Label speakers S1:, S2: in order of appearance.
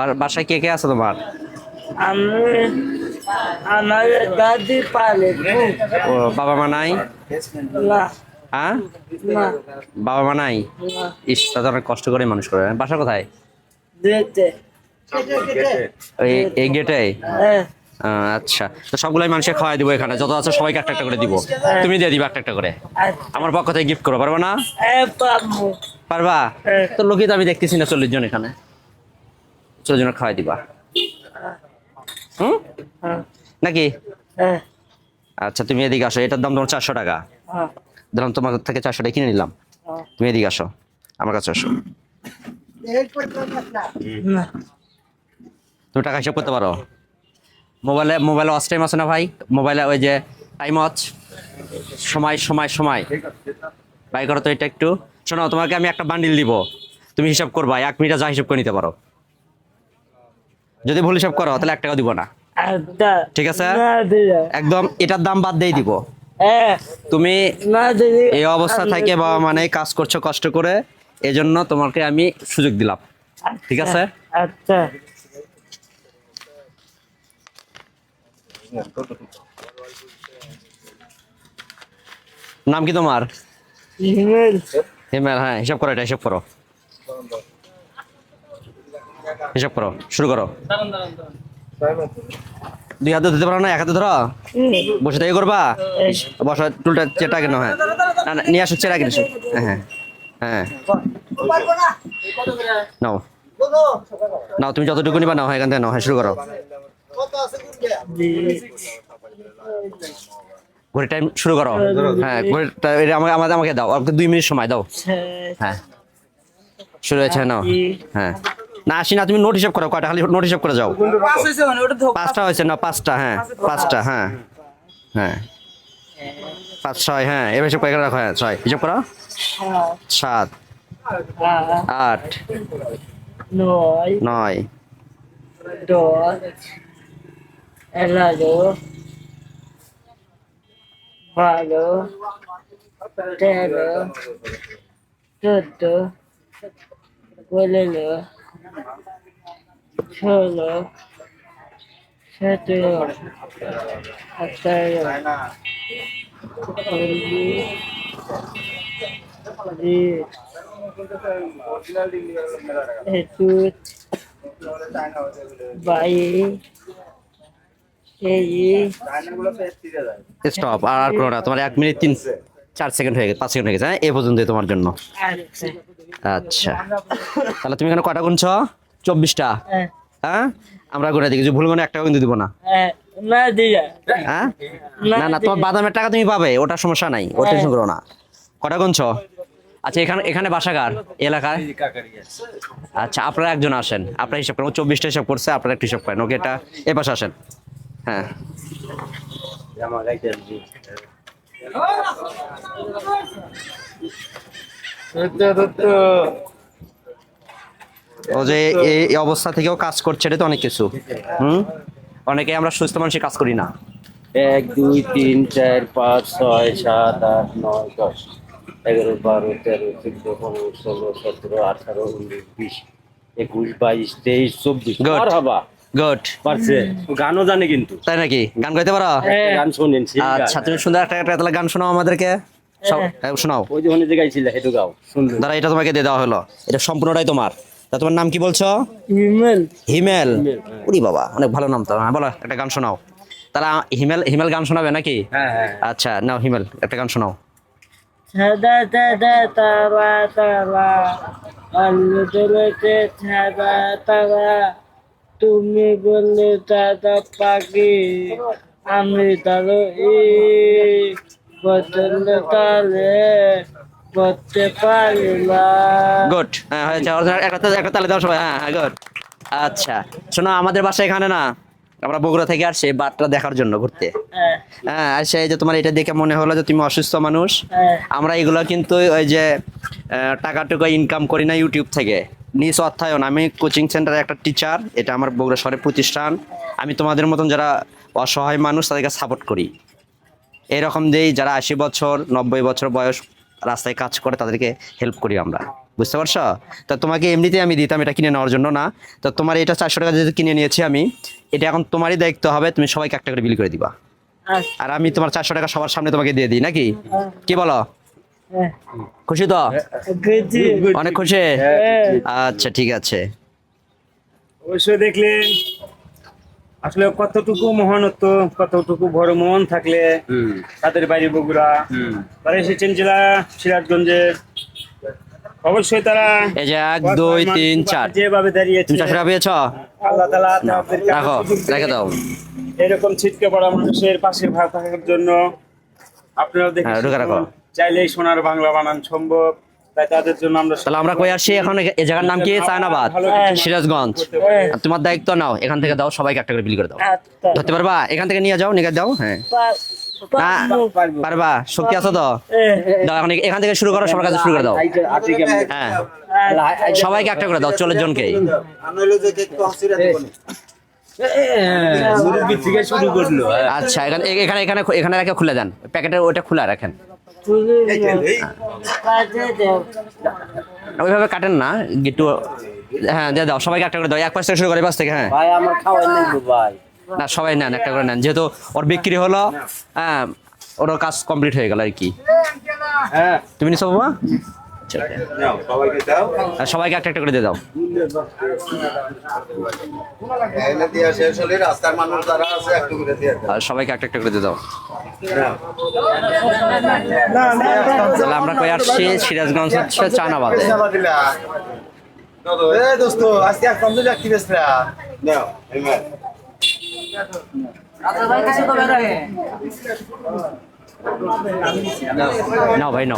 S1: আর বাসায় কে কে আছে তোমার?
S2: আমি আমার দাদি পালে
S1: ও বাবা মা নাই?
S2: না
S1: হ্যাঁ,
S2: না
S1: বাবা মা নাই।
S2: না
S1: ইস, তাদের অনেক কষ্ট করে মানুষ করে। বাসা কোথায়?
S2: দিতে
S1: ওই এই গেটে?
S2: হ্যাঁ
S1: আচ্ছা, তো সবগুলাই মানুষকে খাওয়াই দিব এখানে, যত আছে সবাইকে একটা একটা করে দিব। তুমি দিয়ে দিবা একটা একটা করে। আমার পক্ষ থেকে গিফট করো, পারবা না?
S2: পাবো
S1: পারবা? তো লোকই তো আমি দেখতেছি না 40 জন এখানে, 40 জন খাওয়াই দিবা। হুম, নাকি?
S2: হ্যাঁ
S1: আচ্ছা, তুমি এদিকে আসো। এটার দাম তোমার 400 টাকা।
S2: হ্যাঁ
S1: দিলাম তোমার থেকে 400 টাকা কিনে নিলাম। তুমি এদিকে আসো, আমার কাছে আসো।
S2: না
S1: তুমি টাকা হিসাব করতে পারো? মোবাইলে ওয়াচ টাইম আছে না ভাই? মোবাইলে ওই যে টাইম ওয়াচ, সময় সময় সময় বাই করো তো এটা একটু। শোনো, তোমাকে আমি একটা বান্ডিল দিব, তুমি হিসাব করবা, 1 মিনিটে যা হিসাব করে নিতে পারো। যদি ভুল হিসাব করো তাহলে 1 টাকা দিব না,
S2: আচ্ছা
S1: ঠিক আছে?
S2: না দিলে
S1: একদম এটার দাম বাদ দিয়ে দিব।
S2: হ্যাঁ
S1: তুমি
S2: না দিলে
S1: এই অবস্থা থেকে বাবা মানে কাজ করছো কষ্ট করে, এজন্য তোমাকে আমি সুযোগ দিলাম, ঠিক আছে?
S2: আচ্ছা
S1: নাম কি তোমার?
S2: ইমেল
S1: হিমেল। হ্যাঁ, হিসাব করো, এটা হিসাব করো, হিসাব করো, শুরু করো। 2 হাতে দিতে পারো না? 1 হাতে ধরো, বসে থেকে করবা। বসা টুলটা চেটা কেন? হ্যাঁ, না না, নিয়ে আসো চেরা কেন। হ্যাঁ হ্যাঁ, নাও নাও, তুমি যতটুকু নিবা নাও। হ্যাঁ, এখান থেকে নাও। হ্যাঁ, শুরু করো। ঘড়ি টাইম শুরু করো। হ্যাঁ, ঘড়িটা এটা আমাকে দাও, আমাকে 2 মিনিট সময় দাও। হ্যাঁ, শুরু হয়েছে, নাও। হ্যাঁ, না আসি না, তুমি নোট হিসাব করো, কয়টা খালি নোট হিসাব করে যাও। 5টা হয়েছে না? 5টা, হ্যাঁ 5টা, হ্যাঁ হ্যাঁ 5 6, হ্যাঁ এবার হিসাব করে রাখো। হ্যাঁ 6 হিসাব করো। 7 8
S2: নয়
S1: 9
S2: দশ 11 12 13 14 15 16 17 18 19 22 23
S1: স্টপ। আর করো না, তোমার 1 মিনিট 4 সেকেন্ড হয়ে গেছে, 5 সেকেন্ড হয়ে গেছে। হ্যাঁ, এই পর্যন্তই তোমার জন্য। আচ্ছা, তাহলে তুমি এখানে কয়টা গুনছো? 24টা। হ্যাঁ, আমরা গুনে দিই, ভুল মানে 1 টাকা কিন্তু দিব না।
S2: না দিয়া
S1: হ্যাঁ, না না, তোমার বাদামের টাকা তুমি পাবে, ওটা সমস্যা নাই, ও টেনশন করো না। কটা গুনছো? আচ্ছা, এখানে এখানে বাসাগার এলাকায়? আচ্ছা, আপনারা একজন আসেন, আপনারা হিসাব করেন। ও 24টা হিসাব করছে, আপনারা একটু হিসাব করেন। ওকে, এটা এ পাশে আসেন। হ্যাঁ, ও যে এই অবস্থা থেকেও কাজ করছে, এটা তো অনেক কিছু। অনেকে আমরা সুস্থ মানুষই কাজ করি না।
S3: 1 2 3 4 5 6 7 8 9 10 11 12 13 14 15 16 17 18 19 20 21 22 23 24
S1: Good.
S3: মারহাবা
S1: গুড,
S3: পারছে ও গানও জানে কিন্তু
S1: তাই নাকি? গান গাইতে পারো?
S3: একটা গান শুনেন সেই গান।
S1: আচ্ছা, তুমি সুন্দর একটা একটা তাহলে গান শোনাও আমাদেরকে। শোনাও।
S3: ওই যে ওখানে যে গাইছিল হেতু গাও সুন্দর
S1: দাঁড়া, এটা তোমাকে দিয়ে দেওয়া হলো, এটা সম্পূর্ণটাই তোমার। তা তোমার নাম কি বলছো?
S2: ইমেল
S1: হিমেল। উরি বাবা, অনেক ভালো নাম তো। হ্যাঁ, বলো একটা গান শোনাও। তাহলে হিমেল হিমেল গান শোনাবে নাকি?
S3: হ্যাঁ হ্যাঁ
S1: আচ্ছা, নাও হিমেল একটা গান শোনাও।
S2: সাদা সাদা তারা তারা আলো জ্বলেছে সাদা তারা তুমি বললে দাদা পাখি আমি তাহলে বদল তালে করতে পারিলাম
S1: গুড, হ্যাঁ হয়েছে। একটা তালে দাও সবাই। হ্যাঁ হ্যাঁ, গুড। আচ্ছা, শোনো, আমাদের বাসা এখানে না, আমরা বগুড়া থেকে আসছি বারটা দেখার জন্য ঘুরতে। হ্যাঁ, আর সেই যে তোমার এটা দেখে মনে হলো যে তুমি অসুস্থ মানুষ। আমরা এগুলো কিন্তু ওই যে টাকাটুকু ইনকাম করি না ইউটিউব থেকে, নিজ অর্থায়ন। আমি কোচিং সেন্টারে একটা টিচার, এটা আমার বগুড়া শহরের প্রতিষ্ঠান। আমি তোমাদের মতন যারা অসহায় মানুষ তাদেরকে সাপোর্ট করি। এরকম যেই যারা 80 বছর 90 বছর বয়স রাস্তায় কাজ করে তাদেরকে হেল্প করি আমরা। বুঝতে পারছো? তো তোমাকে এমনিতেই আমি দিতাম এটা কিনে নেওয়ার জন্য না। তো তোমার এটা 400 টাকা যেহেতু কিনে নিয়েছি আমি, এটা এখন তোমারই দায়িত্ব হবে, তুমি সবাইকে একটা করে বিল করে দিবা।
S2: আচ্ছা,
S1: আর আমি তোমার 400 টাকা সবার সামনে তোমাকে দিয়ে দিই নাকি, কি বলো? খুশি তো?
S2: খুশি।
S1: অনেক খুশি।
S2: হ্যাঁ।
S1: আচ্ছা ঠিক আছে।
S4: অবশ্যই দেখলেন আসলে কতটুকু মহানত্ব, কতটুকু বড় মন থাকলে তাদের বাড়ি বগুড়া, তারা এসেছেন জেলা সিরাজগঞ্জে। অবশ্যই তারা
S1: এই যে 1 2 3 4
S4: যেভাবে দাঁড়িয়েছে,
S1: তুমি 400 টাকা পেয়েছো?
S4: আল্লাহ তাআলা তাদেরকে
S1: রাখো,
S4: সুযোগ দিয়েছেন
S1: রেখে দাও।
S4: এরকম ছিটকে পড়া মানুষের পাশে ভাগ থাকার জন্য। আপনারা দেখে
S1: হ্যাঁ, ঢুকে রাখো।
S4: চাইলেই সোনার বাংলা বানান সম্ভব, তাই তাদের জন্য আমরা
S1: তাহলে আমরা কই আসছি এখন? এই জায়গার নাম কি? চায়নাবাদ, সিরাজগঞ্জ। আর তোমার দায়িত্ব নাও, এখান থেকে দাও, সবাইকে একটা করে বিল করে দাও।
S2: আচ্ছা।
S1: ধরতে পারবা? এখান থেকে নিয়ে যাও, নিয়ে দাও। হ্যাঁ না পারবা, শক্তি আছে তো? দাও, এখন এখান থেকে শুরু করো, সবার কাছে শুরু করে দাও। হ্যাঁ সবাইকে একটা করে দাও, 40 জনকে।
S3: শুরু করলো।
S1: আচ্ছা এখানে এখানে এখানে এখানে রেখে খুলে দেন, প্যাকেটের ওটা খোলা রাখেন। ওইভাবে কাটেন না একটু। হ্যাঁ দিয়ে দাও, সবাইকে একটা করে দাও। 1 পাশ থেকে শুরু করে 5 থেকে। হ্যাঁ
S3: ভাই আমার খাওয়াই নাই তো ভাই।
S1: না সবাই নেন, একটা করে নেন, যেহেতু ওর বিক্রি হলো। হ্যাঁ ওর কাজ কমপ্লিট হয়ে গেল আর কি। তুমি নিছো বাবা? আচ্ছা, আর সবাইকে একটা একটা করে দিয়ে দাও। আর সবাইকে একটা একটা করে দিয়ে দাও। তাহলে আমরা কই আসছি? সিরাজগঞ্জ হচ্ছে চায়নাবাদে।
S5: দোস্ত আজকে এক কম যাক কি বেসরা নাও এমন
S1: নাও ভাই নাও।